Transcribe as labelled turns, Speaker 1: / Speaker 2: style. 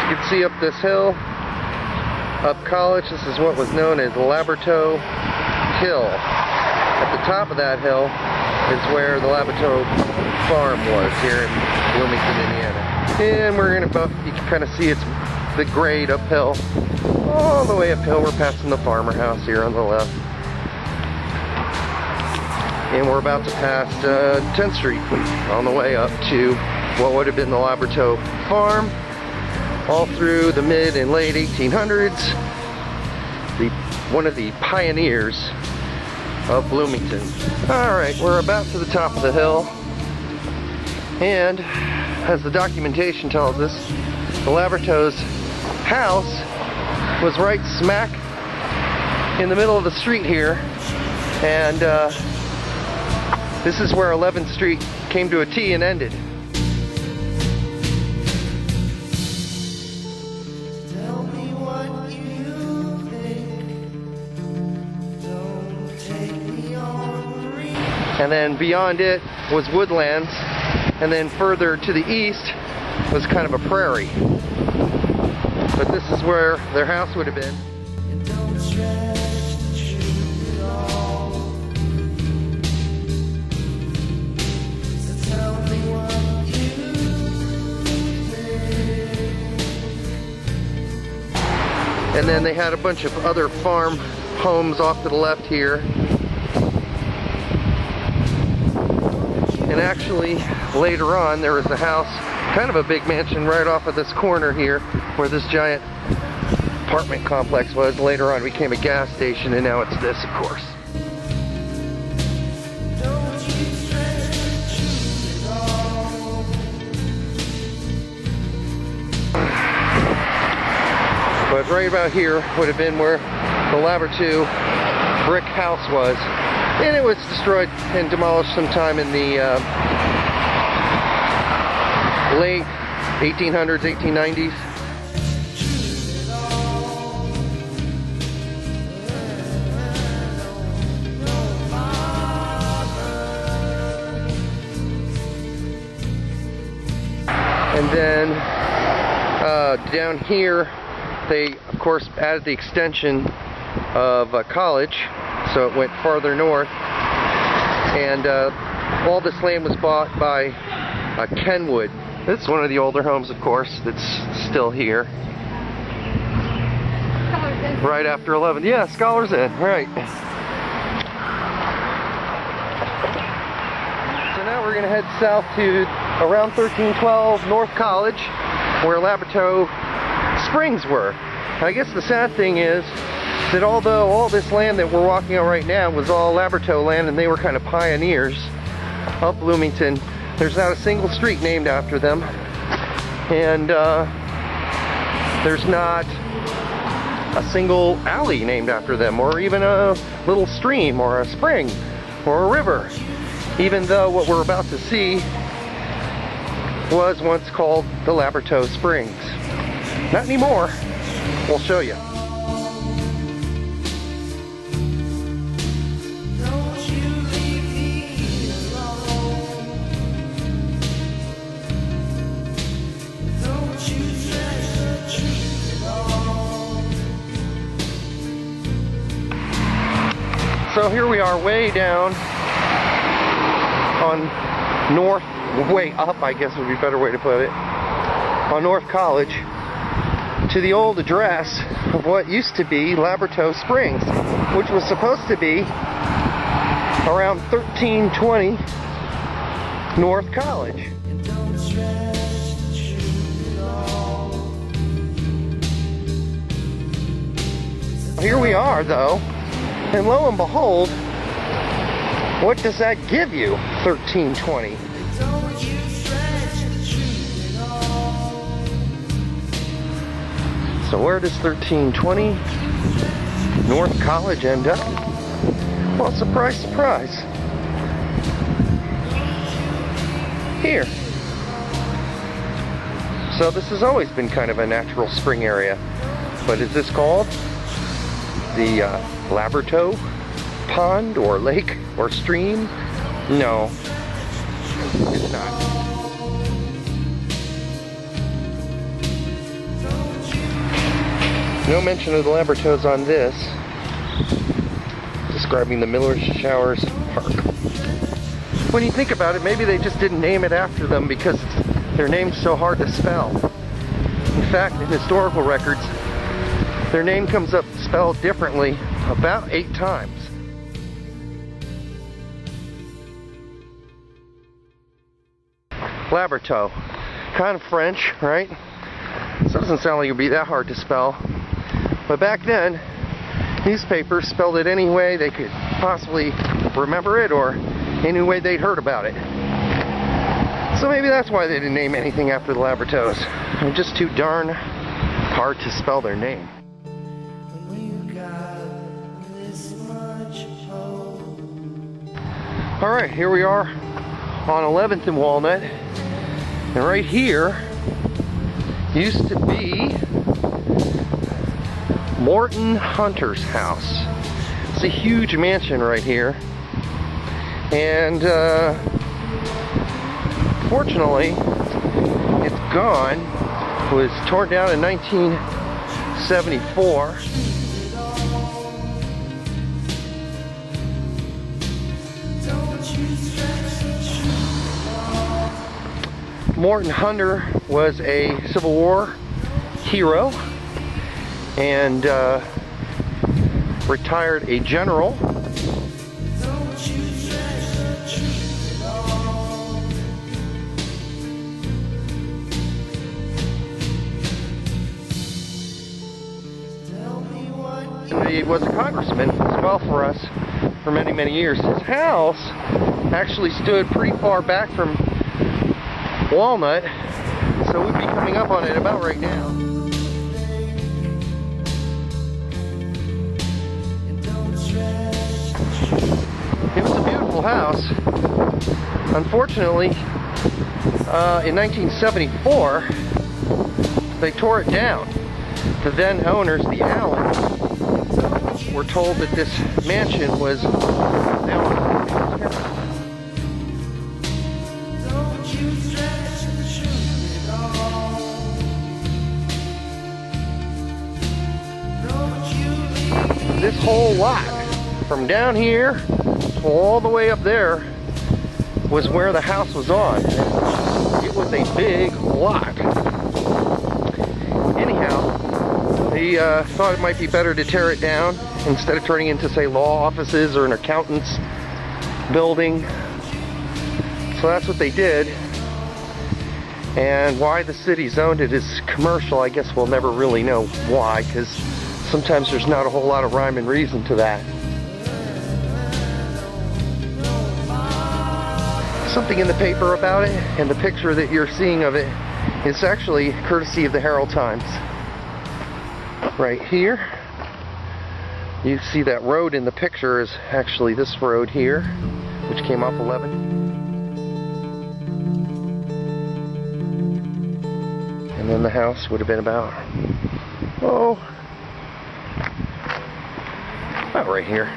Speaker 1: You can see up this hill, up College, this is what was known as Laberteauxs Hill. At the top of that hill is where the Laberteauxs farm was here in Bloomington, Indiana. And we're gonna, you can kind of see it's the grade uphill. All the way uphill, we're passing the farmer house here on the left. And we're about to pass 10th Street on the way up to what would have been the Laberteauxs farm, all through the mid and late 1800s. One of the pioneers of Bloomington. Alright, we're about to the top of the hill, and as the documentation tells us, the Laberteauxs house was right smack in the middle of the street here, and this is where 11th Street came to a T and ended.
Speaker 2: Tell me what you think. Don't take me on the ring.
Speaker 1: And then beyond it was woodlands, and then further to the east was kind of a prairie. But this is where their house would have been.
Speaker 2: And don't stretch the truth at all. So tell me what you think.
Speaker 1: And then they had a bunch of other farm homes off to the left here. And actually, later on, there was a house, kind of a big mansion right off of this corner here, where this giant apartment complex was. Later on, it became a gas station, and now it's this, of course.
Speaker 2: Don't you stretch the truth at all.
Speaker 1: But right about here would have been where the Laberteauxs brick house was. And it was destroyed and demolished sometime in the late 1800s, 1890s. And then down here, they of course added the extension of College, so it went farther north, and all this land was bought by Kenwood. This is one of the older homes, of course, that's still here. Right after 11. Yeah, Scholars Inn, right. So now we're going to head south to around 1312 North College, where Laberteauxs Springs were. I guess the sad thing is that although all this land that we're walking on right now was all Laberteauxs land, and they were kind of pioneers of Bloomington, there's not a single street named after them, and there's not a single alley named after them, or even a little stream or a spring or a river, even though what we're about to see was once called the Laberteauxs Springs. Not anymore. We'll show you. So here we are way down on north, way up I guess would be a better way to put it, on North College, to the old address of what used to be Laberteauxs Springs, which was supposed to be around 1320 North College. Here we are though, and lo and behold, what does that give you, 1320? So where does 1320 North College end up? Well, surprise, surprise. Here. So this has always been kind of a natural spring area. But is this called the Laberteauxs pond or lake or stream? No, it's not. No mention of the Laberteauxs on this. Describing the Miller Showers Park. When you think about it, maybe they just didn't name it after them because their name's so hard to spell. In fact, in historical records, their name comes up spelled differently about 8 times. Laberteaux, kind of French, right? So it doesn't sound like it would be that hard to spell. But back then, newspapers spelled it any way they could possibly remember it or any way they'd heard about it. So maybe that's why they didn't name anything after the Laberteauxs. They're just too darn hard to spell their name. Alright, here we are on 11th and Walnut. And right here used to be Morton Hunter's house. It's a huge mansion right here. And fortunately, it's gone. It was torn down in 1974. Morton Hunter was a Civil War hero and retired a general. And he was a congressman as well for us for many, many years. His house actually stood pretty far back from Walnut, so we'd be coming up on it about right now. It was a beautiful house. Unfortunately, in 1974, they tore it down. The then owners, the Allens, were told that this mansion was now this whole lot, from down here all the way up there, was where the house was on. It was a big lot. Anyhow, they thought it might be better to tear it down instead of turning it into, say, law offices or an accountant's building. So that's what they did. And why the city zoned it as commercial, I guess we'll never really know why, because sometimes there's not a whole lot of rhyme and reason to that. Something in the paper about it, and the picture that you're seeing of it is actually courtesy of the Herald Times. Right here, you see that road in the picture is actually this road here, which came off 11. And then the house would have been about, oh, about right here.